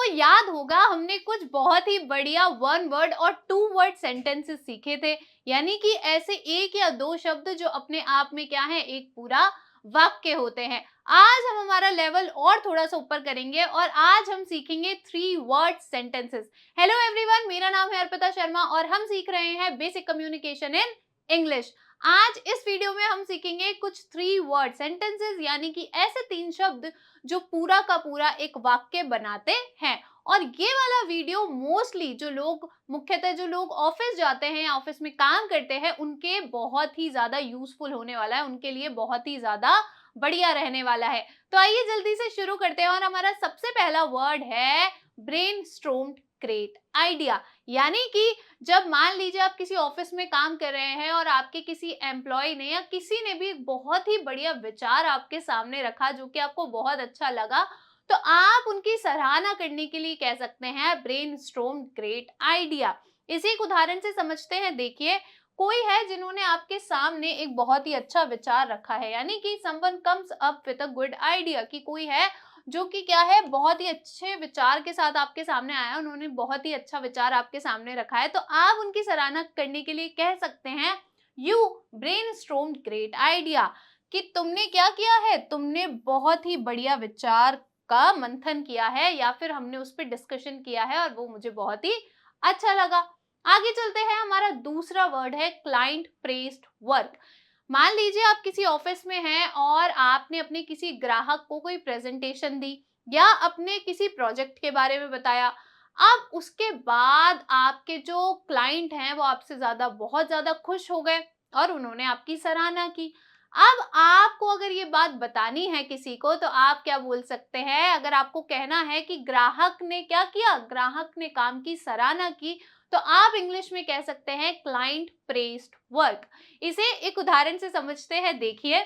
याद होगा हमने कुछ बहुत ही बढ़िया वन वर्ड और टू वर्ड सेंटेंसेस सीखे थे, यानी कि ऐसे एक या दो शब्द जो अपने आप में क्या है, एक पूरा वाक्य होते हैं। आज हम हमारा लेवल और थोड़ा सा ऊपर करेंगे और आज हम सीखेंगे three word sentences. Hello everyone, मेरा नाम है अर्पिता शर्मा और हम सीख रहे हैं बेसिक कम्युनिकेशन इन इंग्लिश। आज इस वीडियो में हम सीखेंगे कुछ थ्री वर्ड सेंटेंसेस, यानी कि ऐसे तीन शब्द जो पूरा का पूरा एक वाक्य बनाते हैं। और ये वाला वीडियो मोस्टली मुख्यतः जो लोग ऑफिस जाते हैं या ऑफिस में काम करते हैं उनके बहुत ही ज्यादा यूजफुल होने वाला है, उनके लिए बहुत ही ज्यादा बढ़िया रहने वाला है। तो आइए जल्दी से शुरू करते हैं और हमारा सबसे पहला वर्ड है ब्रेनस्टॉर्म्ड ग्रेट आइडिया। यानी कि जब मान लीजिए आप किसी ऑफिस में काम कर रहे हैं और आपके किसी एम्प्लॉय ने या किसी ने भी एक बहुत ही बढ़िया विचार आपके सामने रखा जो कि आपको बहुत अच्छा लगा, तो आप उनकी सराहना करने के लिए कह सकते हैं ब्रेनस्टॉर्म्ड ग्रेट आइडिया। इसी एक उदाहरण से समझते हैं। देखिए, कोई है जिन्होंने आपके सामने एक बहुत ही अच्छा विचार रखा है, यानी कि someone comes up with a good idea, कि कोई है जो कि क्या है, बहुत ही अच्छे विचार के साथ आपके सामने आया, उन्होंने बहुत ही अच्छा विचार आपके सामने रखा है, तो आप उनकी सराहना करने के लिए कह सकते हैं यू ब्रेनस्टॉर्म्ड ग्रेट आइडिया, कि तुमने क्या किया है, तुमने बहुत ही बढ़िया विचार का मंथन किया है या फिर हमने उस पर डिस्कशन किया है और वो मुझे बहुत ही अच्छा लगा। आगे चलते हैं, हमारा दूसरा वर्ड है क्लाइंट प्रेज्ड वर्क। मान लीजिए आप किसी ऑफिस में हैं और आपने अपने किसी ग्राहक को कोई प्रेजेंटेशन दी या अपने किसी प्रोजेक्ट के बारे में बताया। अब उसके बाद आपके जो क्लाइंट हैं वो आपसे बहुत ज्यादा खुश हो गए और उन्होंने आपकी सराहना की। अब आपको अगर ये बात बतानी है किसी को तो आप क्या बोल सकते हैं, अगर आपको कहना है कि ग्राहक ने क्या किया, ग्राहक ने काम की सराहना की, तो आप इंग्लिश में कह सकते हैं क्लाइंट प्रेज्ड वर्क। इसे एक उदाहरण से समझते हैं। देखिए,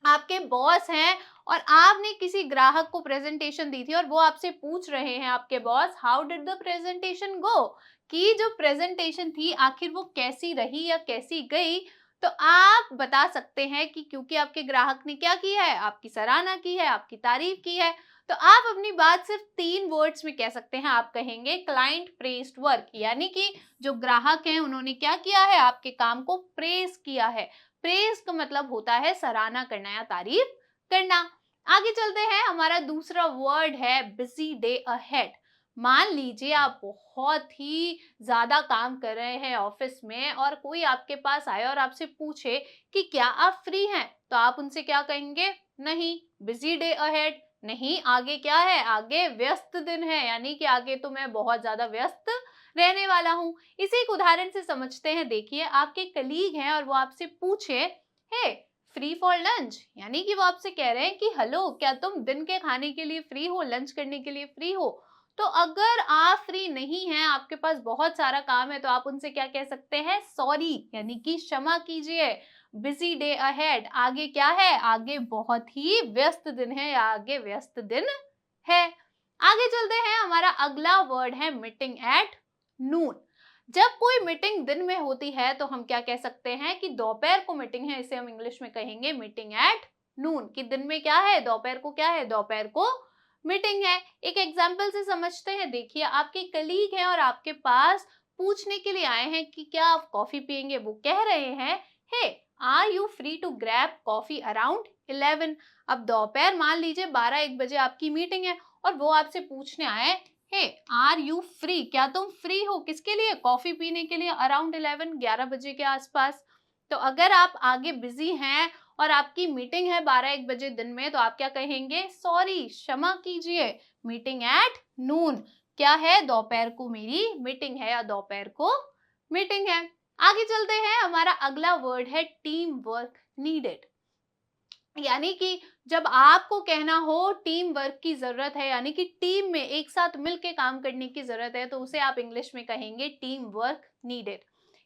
आपके बॉस हैं और आपने किसी ग्राहक को प्रेजेंटेशन दी थी और वो आपसे पूछ रहे हैं, आपके boss, how did the presentation go, कि जो प्रेजेंटेशन थी आखिर वो कैसी रही या कैसी गई। तो आप बता सकते हैं कि क्योंकि आपके ग्राहक ने क्या किया है, आपकी सराहना की है, आपकी तारीफ की है, तो आप अपनी बात सिर्फ तीन वर्ड्स में कह सकते हैं। आप कहेंगे क्लाइंट प्रेज्ड वर्क, यानी कि जो ग्राहक हैं उन्होंने क्या किया है, आपके काम को प्रेज किया है। प्रेज का मतलब होता है सराहना करना या तारीफ करना। आगे चलते हैं, हमारा दूसरा वर्ड है बिजी डे अहेड। मान लीजिए आप बहुत ही ज्यादा काम कर रहे हैं ऑफिस में और कोई आपके पास आए और आपसे पूछे कि क्या आप फ्री हैं, तो आप उनसे क्या कहेंगे, नहीं, बिजी डे अहेड, नहीं, आगे क्या है, आगे व्यस्त दिन है, यानी कि आगे तो मैं बहुत ज्यादा व्यस्त रहने वाला हूँ। इसे एक उदाहरण से समझते हैं। देखिए, आपके कलीग हैं और वो आपसे पूछे, हे फ्री फॉर लंच, यानी कि वो आपसे कह रहे हैं कि हेलो, क्या तुम दिन के खाने के लिए फ्री हो, लंच करने के लिए फ्री हो। तो अगर आप फ्री नहीं हैं, आपके पास बहुत सारा काम है, तो आप उनसे क्या कह सकते हैं, सॉरी, यानी कि क्षमा कीजिए, बिजी डे अहेड, आगे क्या है, आगे बहुत ही व्यस्त दिन है या आगे व्यस्त दिन है। आगे चलते हैं, हमारा अगला वर्ड है मीटिंग एट नून। जब कोई मीटिंग दिन में होती है तो हम क्या कह सकते हैं कि दोपहर को मीटिंग है, इसे हम इंग्लिश में कहेंगे मीटिंग एट नून, कि दिन में क्या है, दोपहर को क्या है, दोपहर को मीटिंग है। एक एग्जाम्पल से समझते हैं। देखिए, आपके कलीग हैं और आपके पास पूछने के लिए आए हैं कि क्या आप कॉफी पियेंगे। वो कह रहे हैं, hey are you free to grab coffee around 11। अब दोपहर मान लीजिए 12-1 बजे आपकी मीटिंग है और वो आपसे पूछने आए, हे आर यू फ्री, क्या तुम फ्री हो, किसके लिए, कॉफी पीने के लिए, अराउंड 11 बजे के आसपास। तो अगर आप आगे बिजी हैं और आपकी मीटिंग है 12-1 बजे दिन में, तो आप क्या कहेंगे, सॉरी, क्षमा कीजिए, मीटिंग एट नून, क्या है, दोपहर को मेरी मीटिंग है या दोपहर को मीटिंग है। आगे चलते हैं, हमारा अगला वर्ड है टीम वर्क नीडेड। यानी कि जब आपको कहना हो टीम वर्क की जरूरत है, यानी कि टीम में एक साथ मिलके काम करने की जरूरत है, तो उसे आप इंग्लिश में कहेंगे टीम वर्क नीडेड।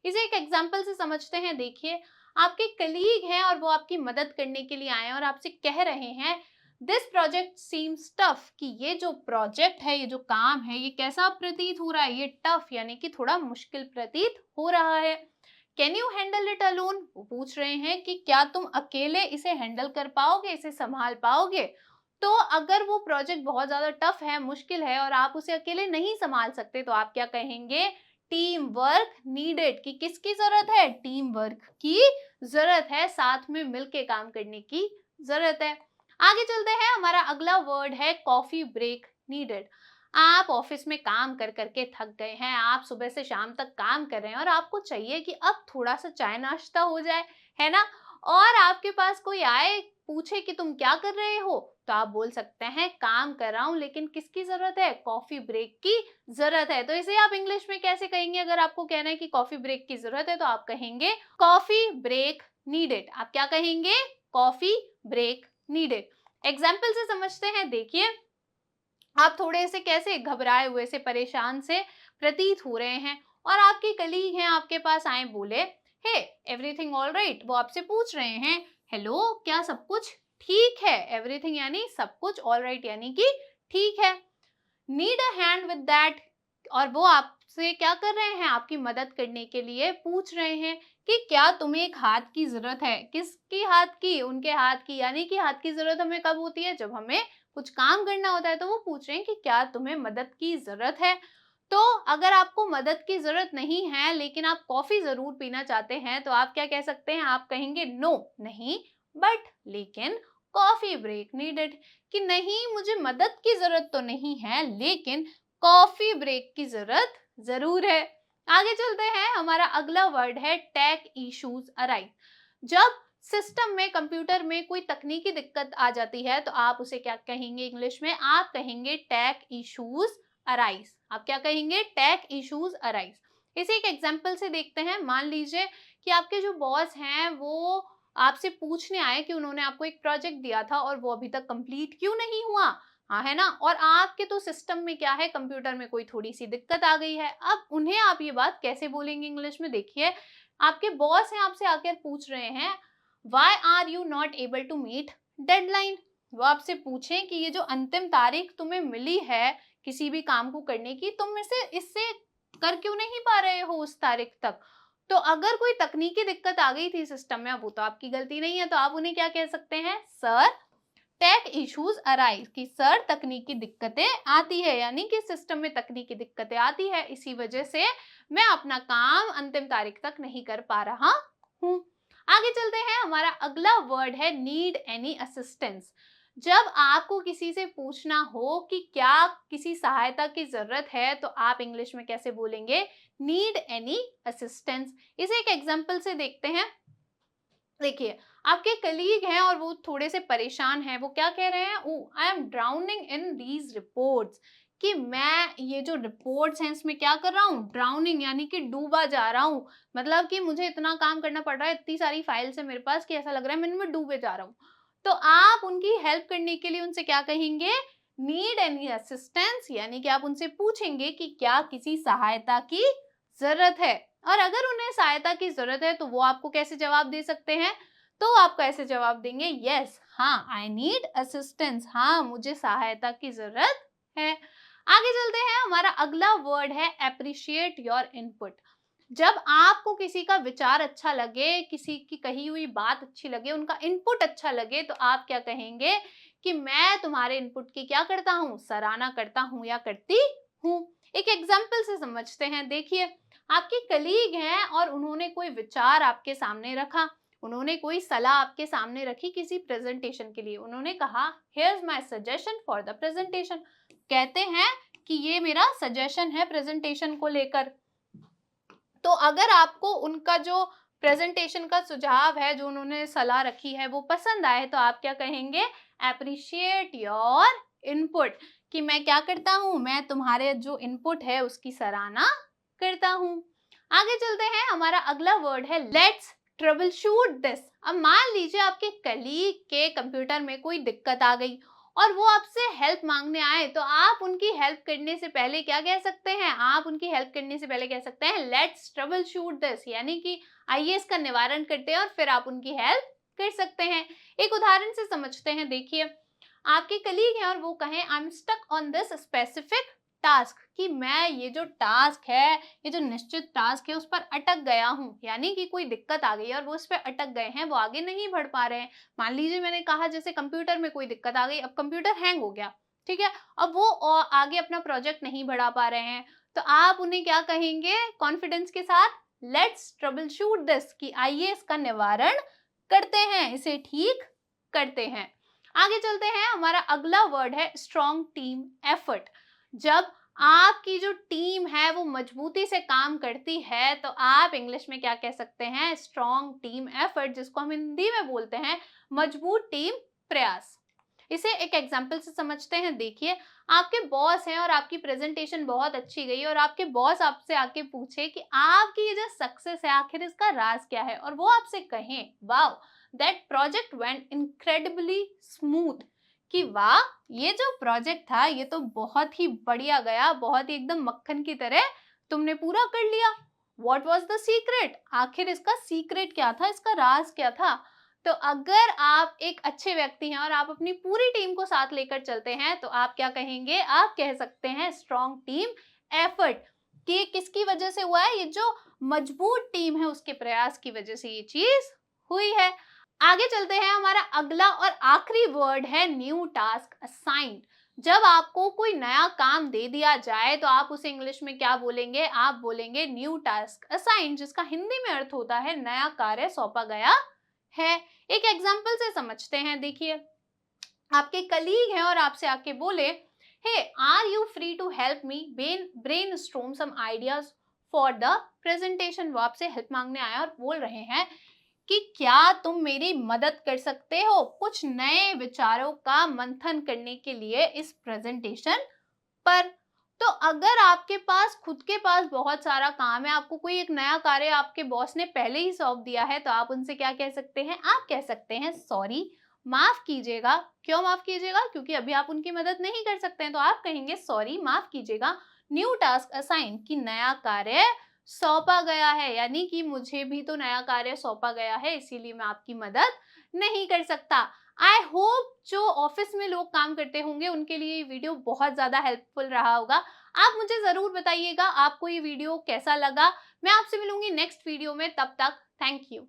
इसे एक एग्जांपल से समझते हैं। देखिए, आपके कलीग हैं और वो आपकी मदद करने के लिए आए हैं और आपसे कह रहे हैं, दिस प्रोजेक्ट सीम्स टफ, कि ये जो प्रोजेक्ट है, ये जो काम है, ये कैसा प्रतीत हो रहा है, ये टफ, यानी कि थोड़ा मुश्किल प्रतीत हो रहा है। Can you handle it alone, वो पूछ रहे हैं कि क्या तुम अकेले इसे हैंडल कर पाओगे, इसे संभाल पाओगे। तो अगर वो प्रोजेक्ट बहुत ज़्यादा टफ है, मुश्किल है और आप उसे अकेले नहीं संभाल सकते तो आप क्या कहेंगे? टीम वर्क नीडेड, कि किसकी ज़रूरत है? टीम वर्क की ज़रूरत है, साथ में मिलके काम करने की ज़रूरत है। आगे चलते हैं, हमारा अगला वर्ड है कॉफ़ी ब्रेक नीडेड। आप ऑफिस में काम कर के थक गए हैं, आप सुबह से शाम तक काम कर रहे हैं और आपको चाहिए कि अब थोड़ा-सा चाय नाश्ता हो जाए, है ना? और आपके पास कोई आए, पूछे कि तुम क्या कर रहे हो? तो आप बोल सकते हैं काम कर रहा हूँ, लेकिन किसकी ज़रूरत है? कॉफ़ी ब्रेक की ज़रूरत है। तो इसे आप इंग्लिश में कैसे कहेंगे? अगर आपको कहना है कि कॉफ़ी ब्रेक की ज़रूरत है तो आप कहेंगे कॉफ़ी ब्रेक नीडेड। आप क्या कहेंगे? Coffee break needed. एग्ज़ाम्पल से समझते हैं, देखिए आप थोड़े से कैसे घबराए हुए से, परेशान से प्रतीत हो रहे हैं और आपके कलीग हैं, आपके पास आए, बोले हे एवरीथिंग ऑल राइट। वो आपसे पूछ रहे हैं हेलो, क्या सब कुछ ठीक है? एवरीथिंग यानी सब कुछ, ऑल राइट यानी कि ठीक है। Need a hand with that, और वो आपसे क्या कर रहे हैं? आपकी मदद करने के लिए पूछ रहे हैं कि क्या तुम्हें एक हाथ की जरूरत है? किसकी हाथ की? उनके हाथ की। यानी कि हाथ की जरूरत हमें कब होती है? जब हमें कुछ काम करना होता है। तो वो पूछ रहे हैं कि क्या तुम्हें मदद की जरूरत है? तो अगर आपको मदद की जरूरत नहीं है लेकिन आप कॉफी जरूर पीना चाहते हैं तो आप क्या कह सकते हैं? आप कहेंगे नो, नहीं, बट, लेकिन, कॉफी ब्रेक नीडेड, कि नहीं मुझे मदद की जरूरत तो नहीं है लेकिन कॉफी ब्रेक की जरूरत जरूर है। आगे चलते हैं, हमारा अगला वर्ड है टेक इश्यूज अराइव। जब सिस्टम में, कंप्यूटर में कोई तकनीकी दिक्कत आ जाती है तो आप उसे क्या कहेंगे इंग्लिश में? आप कहेंगे टेक इश्यूज अराइज। आप क्या कहेंगे? Take issues arise. इसे एक एग्जांपल से देखते हैं। मान लीजिए कि आपके जो बॉस हैं वो आपसे पूछने आए कि उन्होंने आपको एक प्रोजेक्ट दिया था और वो अभी तक कंप्लीट क्यों नहीं हुआ। हाँ, है ना? और आपके तो सिस्टम में क्या है, कंप्यूटर में कोई थोड़ी सी दिक्कत आ गई है। अब उन्हें आप ये बात कैसे बोलेंगे इंग्लिश में? देखिए, आपके बॉस हैं, आपसे आकर पूछ रहे हैं why are you not able to meet deadline. वो आपसे पूछें कि ये जो अंतिम तारीख तुम्हें मिली है किसी भी काम को करने की, तुम इसे इससे कर क्यों नहीं पा रहे हो उस तारीख तक। तो अगर कोई तकनीकी दिक्कत आ गई थी सिस्टम में, अब वो तो आपकी गलती नहीं है, तो आप उन्हें क्या कह सकते हैं? सर टेक इश्यूज अराइज, कि सर तकनीकी दिक्कतें आती है, यानी कि सिस्टम में तकनीकी दिक्कतें आती है, इसी वजह से मैं अपना काम अंतिम तारीख तक नहीं कर पा रहा हूँ। आगे चलते हैं, हमारा अगला वर्ड है नीड एनी असिस्टेंस। जब आपको किसी से पूछना हो कि क्या किसी सहायता की जरूरत है तो आप इंग्लिश में कैसे बोलेंगे? Need any assistance. इसे एक एग्जांपल से देखते हैं। देखिए, आपके कलीग हैं और वो थोड़े से परेशान हैं। वो क्या कह रहे हैं? I am drowning in these reports, कि मैं ये जो रिपोर्ट्स हैं इसमें क्या कर रहा हूँ? ड्राउनिंग यानी कि डूबा जा रहा हूँ। मतलब कि मुझे इतना काम करना पड़ रहा है, इतनी सारी फाइल्स है मेरे पास कि ऐसा लग रहा है मैं इनमें डूबे जा रहा हूँ। तो आप उनकी हेल्प करने के लिए उनसे क्या कहेंगे? नीड एनी असिस्टेंस, यानी कि आप उनसे पूछेंगे कि क्या किसी सहायता की जरूरत है। और अगर उन्हें सहायता की जरूरत है तो वो आपको कैसे जवाब दे सकते हैं? तो आप कैसे जवाब देंगे? यस, हाँ, आई नीड असिस्टेंस, हाँ मुझे सहायता की जरूरत है। आगे चलते हैं, हमारा अगला वर्ड है अप्रिशिएट योर इनपुट। जब आपको किसी का विचार अच्छा लगे, किसी की कही हुई बात अच्छी लगे, उनका इनपुट अच्छा लगे, तो आप क्या कहेंगे? कि मैं तुम्हारे इनपुट की क्या करता हूँ? सराहना करता हूँ या करती हूँ। एक एग्जाम्पल से समझते हैं। देखिए, आपके कलीग हैं और उन्होंने कोई विचार आपके सामने रखा, उन्होंने कोई सलाह आपके सामने रखी किसी प्रेजेंटेशन के लिए। उन्होंने कहा here's my suggestion for the presentation, कहते हैं कि ये मेरा सजेशन है प्रेजेंटेशन को लेकर। तो अगर आपको उनका जो प्रेजेंटेशन का सुझाव है, जो उन्होंने सलाह रखी है, वो पसंद आए, तो आप क्या कहेंगे? अप्रिशिएट योर इनपुट, कि मैं क्या करता हूँ? मैं तुम्हारे जो इनपुट है उसकी सराहना करता हूँ। आगे चलते हैं, हमारा अगला वर्ड है लेट्स ट्रबल शूट दिस। अब मान लीजिए आपके कलीग के कंप्यूटर में कोई दिक्कत आ गई और वो आपसे हेल्प मांगने आए, तो आप उनकी हेल्प करने से पहले क्या कह सकते हैं? आप उनकी हेल्प करने से पहले कह सकते हैं लेट्स ट्रबल शूट दिस, यानी कि आइए इसका निवारण करते हैं, और फिर आप उनकी हेल्प कर सकते हैं। एक उदाहरण से समझते हैं। देखिए, आपके कलीग हैं और वो कहें I am stuck on this specific task, कि मैं ये जो टास्क है, ये जो निश्चित टास्क है उस पर अटक गया हूँ, यानी कि कोई दिक्कत आ गई है और वो उस पर अटक गए हैं, वो आगे नहीं बढ़ पा रहे हैं। मान लीजिए मैंने कहा जैसे कंप्यूटर में कोई दिक्कत आ गई, अब कंप्यूटर हैंग हो गया, ठीक है, अब वो आगे अपना प्रोजेक्ट नहीं बढ़ा पा रहे हैं, तो आप उन्हें क्या कहेंगे कॉन्फिडेंस के साथ? लेट्स ट्रबल शूट दिस, कि आइए इसका निवारण करते हैं, इसे ठीक करते हैं। आगे चलते हैं, हमारा अगला वर्ड है स्ट्रॉन्ग टीम एफर्ट। जब आपकी जो टीम है वो मजबूती से काम करती है तो आप इंग्लिश में क्या कह सकते हैं? स्ट्रॉन्ग टीम एफर्ट, जिसको हम हिंदी में बोलते हैं मजबूत टीम प्रयास। इसे एक एग्जाम्पल से समझते हैं। देखिए, आपके बॉस हैं और आपकी प्रेजेंटेशन बहुत अच्छी गई और आपके बॉस आपसे आके पूछे कि आपकी ये जो सक्सेस है आखिर इसका राज क्या है, और वो आपसे कहें wow that project went incredibly smooth, कि वाह ये जो प्रोजेक्ट था ये तो बहुत ही बढ़िया गया, बहुत ही एकदम मक्खन की तरह तुमने पूरा कर लिया। What was the secret? आखिर इसका सीक्रेट क्या था, इसका राज क्या था? तो अगर आप एक अच्छे व्यक्ति हैं और आप अपनी पूरी टीम को साथ लेकर चलते हैं तो आप क्या कहेंगे? आप कह सकते हैं स्ट्रॉन्ग टीम एफर्ट, कि ये किसकी वजह से हुआ है? ये जो मजबूत टीम है उसके प्रयास की वजह से ये चीज हुई है। आगे चलते हैं, हमारा अगला और आखिरी वर्ड है न्यू टास्क असाइन्ड। जब आपको कोई नया काम दे दिया जाए तो आप उसे इंग्लिश में क्या बोलेंगे? आप बोलेंगे न्यू टास्क असाइन्ड, जिसका हिंदी में अर्थ होता है नया कार्य सौंपा गया है। एक एग्जाम्पल से समझते हैं। देखिए, आपके कलीग हैं और आपसे आके बोले, hey are you free to help me brainstorm some ideas for the presentation. वो आपसे हेल्प मांगने आए और बोल रहे हैं कि क्या तुम मेरी मदद कर सकते हो कुछ नए विचारों का मंथन करने के लिए इस प्रेजेंटेशन पर। तो अगर आपके पास खुद के पास बहुत सारा काम है, आपको कोई एक नया कार्य आपके बॉस ने पहले ही सौंप दिया है, तो आप उनसे क्या कह सकते हैं? आप कह सकते हैं सॉरी, माफ कीजिएगा। क्यों माफ कीजिएगा? क्योंकि अभी आप उनकी मदद नहीं कर सकते हैं, तो आप कहेंगे सॉरी, माफ कीजिएगा, न्यू टास्क असाइन, कि नया कार्य सौंपा गया है, यानी कि मुझे भी तो नया कार्य सौंपा गया है, इसीलिए मैं आपकी मदद नहीं कर सकता। आई होप जो ऑफिस में लोग काम करते होंगे उनके लिए ये वीडियो बहुत ज़्यादा हेल्पफुल रहा होगा। आप मुझे ज़रूर बताइएगा आपको ये वीडियो कैसा लगा। मैं आपसे मिलूंगी नेक्स्ट वीडियो में, तब तक थैंक यू।